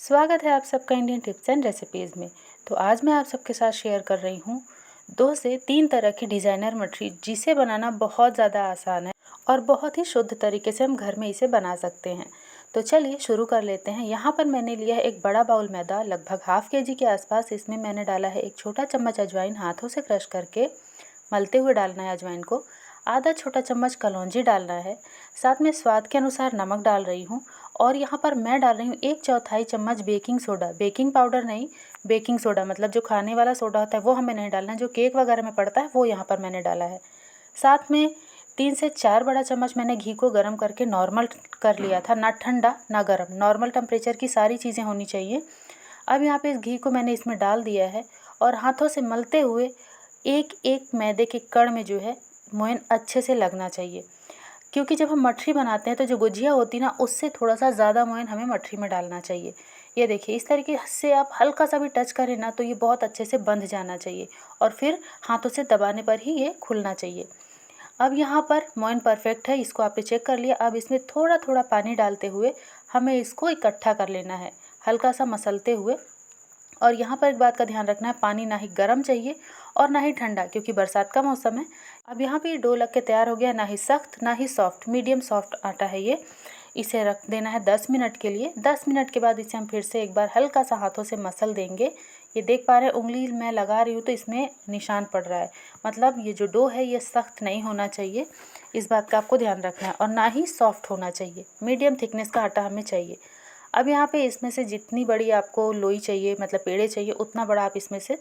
स्वागत है आप सबका इंडियन टिप्स एंड रेसिपीज़ में। तो आज मैं आप सबके साथ शेयर कर रही हूँ 2 से 3 तरह की डिज़ाइनर मठरी जिसे बनाना बहुत ज़्यादा आसान है और बहुत ही शुद्ध तरीके से हम घर में इसे बना सकते हैं। तो चलिए शुरू कर लेते हैं। यहाँ पर मैंने लिया है एक बड़ा बाउल मैदा, लगभग हाफ केजी के आसपास। इसमें मैंने डाला है एक छोटा चम्मच अजवाइन, हाथों से क्रश करके मलते हुए डालना है अजवाइन को। आधा छोटा चम्मच कलौंजी डालना है, साथ में स्वाद के अनुसार नमक डाल रही हूँ। और यहाँ पर मैं डाल रही हूँ 1/4 चम्मच बेकिंग सोडा, बेकिंग पाउडर नहीं, बेकिंग सोडा मतलब जो खाने वाला सोडा होता है वो हमें नहीं डालना है, जो केक वगैरह में पड़ता है वो यहाँ पर मैंने डाला है। साथ में 3 से 4 बड़ा चम्मच मैंने घी को गर्म करके नॉर्मल कर लिया था, ना ठंडा ना गर्म, नॉर्मल टेम्परेचर की सारी चीज़ें होनी चाहिए। अब यहाँ पे इस घी को मैंने इसमें डाल दिया है और हाथों से मलते हुए एक एक मैदे के कण में जो है मोयन अच्छे से लगना चाहिए, क्योंकि जब हम मठरी बनाते हैं तो जो गुजिया होती है ना, उससे थोड़ा सा ज़्यादा मोयन हमें मठरी में डालना चाहिए। ये देखिए इस तरीके से आप हल्का सा भी टच करें ना तो ये बहुत अच्छे से बंध जाना चाहिए और फिर हाथों से दबाने पर ही ये खुलना चाहिए। अब यहाँ पर मोयन परफेक्ट है, इसको आपने चेक कर लिया। अब इसमें थोड़ा थोड़ा पानी डालते हुए हमें इसको इकट्ठा कर लेना है, हल्का सा मसलते हुए। और यहाँ पर एक बात का ध्यान रखना है, पानी ना ही गर्म चाहिए और ना ही ठंडा, क्योंकि बरसात का मौसम है। अब यहाँ पे ये डो लग के तैयार हो गया, ना ही सख्त ना ही सॉफ्ट, मीडियम सॉफ्ट आटा है ये। इसे रख देना है 10 मिनट के लिए। 10 मिनट के बाद इसे हम फिर से एक बार हल्का सा हाथों से मसल देंगे। ये देख पा रहे हैं उंगली मैं लगा रही हूँ तो इसमें निशान पड़ रहा है, मतलब ये जो डो है ये सख्त नहीं होना चाहिए, इस बात का आपको ध्यान रखना है। और ना ही सॉफ्ट होना चाहिए, मीडियम थिकनेस का आटा हमें चाहिए। अब यहाँ पे इसमें से जितनी बड़ी आपको लोई चाहिए, मतलब पेड़े चाहिए, उतना बड़ा आप इसमें से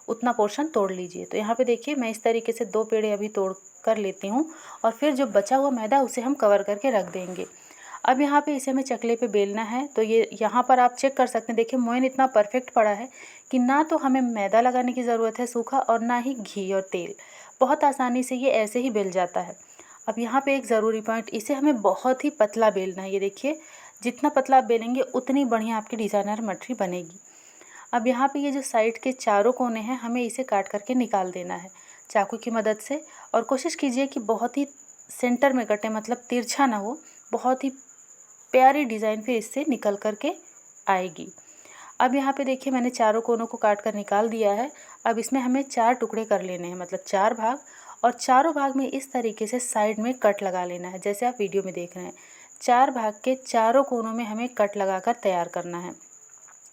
उतना पोर्शन तोड़ लीजिए। तो यहाँ पे देखिए मैं इस तरीके से 2 पेड़े अभी तोड़ कर लेती हूँ और फिर जो बचा हुआ मैदा उसे हम कवर करके रख देंगे। अब यहाँ पे इसे हमें चकले पे बेलना है। तो ये यहाँ पर आप चेक कर सकते हैं, देखिए मोयन इतना परफेक्ट पड़ा है कि ना तो हमें मैदा लगाने की ज़रूरत है सूखा और ना ही घी और तेल, बहुत आसानी से ये ऐसे ही बेल जाता है। अब यहाँ पे एक ज़रूरी पॉइंट, इसे हमें बहुत ही पतला बेलना है। ये देखिए जितना पतला आप बेलेंगे उतनी बढ़िया आपकी डिज़ाइनर मठरी बनेगी। अब यहाँ पे ये जो साइड के चारों कोने हैं हमें इसे काट करके निकाल देना है चाकू की मदद से। और कोशिश कीजिए कि बहुत ही सेंटर में कटे, मतलब तिरछा ना हो, बहुत ही प्यारी डिज़ाइन फिर इससे निकल करके आएगी। अब यहाँ पे देखिए मैंने चारों कोनों को काट कर निकाल दिया है। अब इसमें हमें 4 टुकड़े कर लेने हैं, मतलब 4 भाग, और चारों भाग में इस तरीके से साइड में कट लगा लेना है, जैसे आप वीडियो में देख रहे हैं। 4 भाग के चारों कोनों में हमें कट लगाकर तैयार करना है।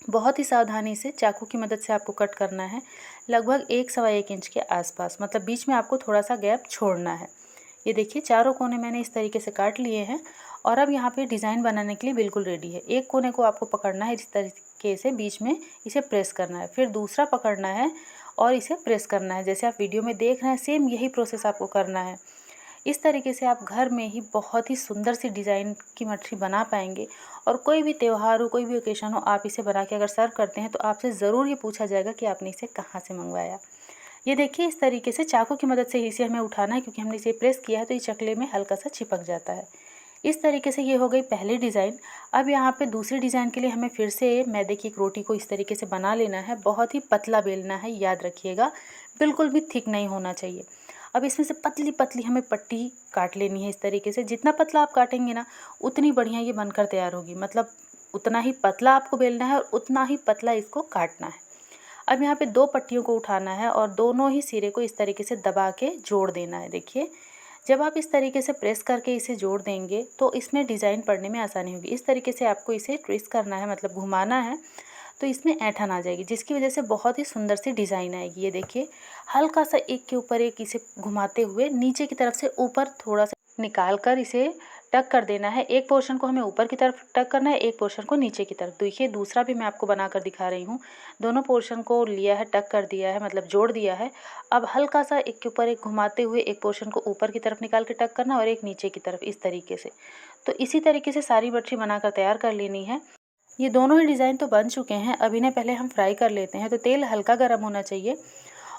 बहुत ही सावधानी से चाकू की मदद से आपको कट करना है, लगभग 1 सवा 1 इंच के आसपास, मतलब बीच में आपको थोड़ा सा गैप छोड़ना है। ये देखिए चारों कोने मैंने इस तरीके से काट लिए हैं और अब यहाँ पे डिज़ाइन बनाने के लिए बिल्कुल रेडी है। एक कोने को आपको पकड़ना है इस तरीके से, बीच में इसे प्रेस करना है, फिर दूसरा पकड़ना है और इसे प्रेस करना है, जैसे आप वीडियो में देख रहे हैं। सेम यही प्रोसेस आपको करना है। इस तरीके से आप घर में ही बहुत ही सुंदर सी डिज़ाइन की मठरी बना पाएंगे। और कोई भी त्यौहार हो, कोई भी ओकेशन हो, आप इसे बना के अगर सर्व करते हैं तो आपसे ज़रूर ये पूछा जाएगा कि आपने इसे कहाँ से मंगवाया। ये देखिए इस तरीके से चाकू की मदद से इसे हमें उठाना है, क्योंकि हमने इसे प्रेस किया है तो ये चकले में हल्का सा चिपक जाता है। इस तरीके से ये हो गई पहली डिज़ाइन। अब यहाँ पे दूसरी डिज़ाइन के लिए हमें फिर से मैदे की एक रोटी को इस तरीके से बना लेना है। बहुत ही पतला बेलना है, याद रखिएगा, बिल्कुल भी थिक नहीं होना चाहिए। अब इसमें से पतली पतली हमें पट्टी काट लेनी है इस तरीके से। जितना पतला आप काटेंगे ना उतनी बढ़िया ये बनकर तैयार होगी, मतलब उतना ही पतला आपको बेलना है और उतना ही पतला इसको काटना है। अब यहाँ पे 2 पट्टियों को उठाना है और दोनों ही सिरे को इस तरीके से दबा के जोड़ देना है। देखिए जब आप इस तरीके से प्रेस करके इसे जोड़ देंगे तो इसमें डिज़ाइन पड़ने में आसानी होगी। इस तरीके से आपको इसे ट्विस्ट करना है, मतलब घुमाना है, तो इसमें ऐंठन आ जाएगी, जिसकी वजह से बहुत ही सुंदर सी डिज़ाइन आएगी। ये देखिए हल्का सा एक के ऊपर एक इसे घुमाते हुए नीचे की तरफ से ऊपर थोड़ा सा निकाल कर इसे टक कर देना है। एक पोर्शन को हमें ऊपर की तरफ टक करना है, एक पोर्शन को नीचे की तरफ। देखिए दूसरा भी मैं आपको बना कर दिखा रही हूँ। दोनों पोर्शन को लिया है, टक कर दिया है, मतलब जोड़ दिया है। अब हल्का सा एक के ऊपर एक घुमाते हुए एक पोर्शन को ऊपर की तरफ निकाल के टक करना और एक नीचे की तरफ, इस तरीके से। तो इसी तरीके से सारी मछली बनाकर तैयार कर लेनी है। ये दोनों ही डिज़ाइन तो बन चुके हैं। अब इन्हें पहले हम फ्राई कर लेते हैं। तो तेल हल्का गर्म होना चाहिए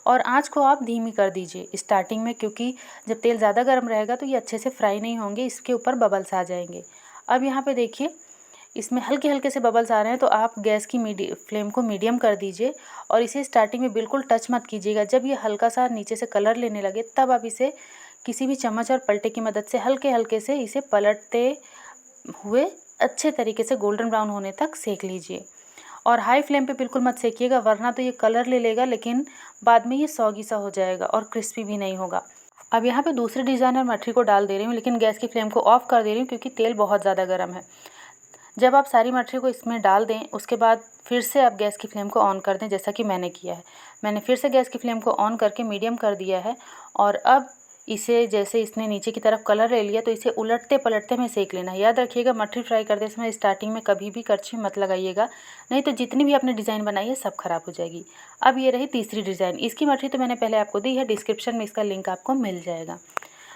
और आंच को आप धीमी कर दीजिए स्टार्टिंग में, क्योंकि जब तेल ज़्यादा गर्म रहेगा तो ये अच्छे से फ्राई नहीं होंगे, इसके ऊपर बबल्स आ जाएंगे। अब यहाँ पे देखिए इसमें हल्के हल्के से बबल्स आ रहे हैं, तो आप गैस की फ्लेम को मीडियम कर दीजिए और इसे स्टार्टिंग में बिल्कुल टच मत कीजिएगा। जब ये हल्का सा नीचे से कलर लेने लगे तब आप इसे किसी भी चम्मच और पलटे की मदद से हल्के हल्के से इसे पलटते हुए अच्छे तरीके से गोल्डन ब्राउन होने तक सेक लीजिए। और हाई फ्लेम पे बिल्कुल मत सेकिएगा, वरना तो ये कलर ले लेगा लेकिन बाद में ये सौगी सा हो जाएगा और क्रिस्पी भी नहीं होगा। अब यहाँ पे दूसरे डिज़ाइनर मठरी को डाल दे रही हूँ, लेकिन गैस की फ्लेम को ऑफ़ कर दे रही हूँ क्योंकि तेल बहुत ज़्यादा गर्म है। जब आप सारी मठरी को इसमें डाल दें उसके बाद फिर से आप गैस की फ्लेम को ऑन कर दें, जैसा कि मैंने किया है। मैंने फिर से गैस की फ्लेम को ऑन करके मीडियम कर दिया है और अब इसे जैसे इसने नीचे की तरफ कलर ले लिया तो इसे उलटते पलटते हमें सेक लेना है। याद रखिएगा, मठरी फ्राई करते समय स्टार्टिंग में कभी भी करछी मत लगाइएगा, नहीं तो जितनी भी आपने डिज़ाइन बनाई है सब खराब हो जाएगी। अब ये रही तीसरी डिज़ाइन। इसकी मठरी तो मैंने पहले आपको दी है, डिस्क्रिप्शन में इसका लिंक आपको मिल जाएगा।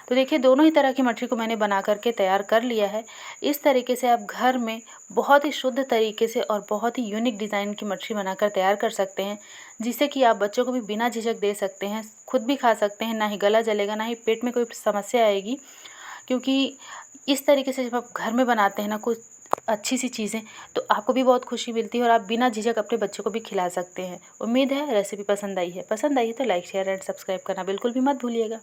तो देखिए, दोनों ही तरह की मठरी को मैंने बना करके तैयार कर लिया है। इस तरीके से आप घर में बहुत ही शुद्ध तरीके से और बहुत ही यूनिक डिज़ाइन की मठरी बनाकर तैयार कर सकते हैं, जिससे कि आप बच्चों को भी बिना झिझक दे सकते हैं, खुद भी खा सकते हैं, ना ही गला जलेगा, ना ही पेट में कोई समस्या आएगी। क्योंकि इस तरीके से जब आप घर में बनाते हैं ना कुछ अच्छी सी चीज़ें, तो आपको भी बहुत खुशी मिलती है और आप बिना झिझक अपने बच्चों को भी खिला सकते हैं। उम्मीद है रेसिपी पसंद आई है। पसंद आई है तो लाइक, शेयर एंड सब्सक्राइब करना बिल्कुल भी मत भूलिएगा।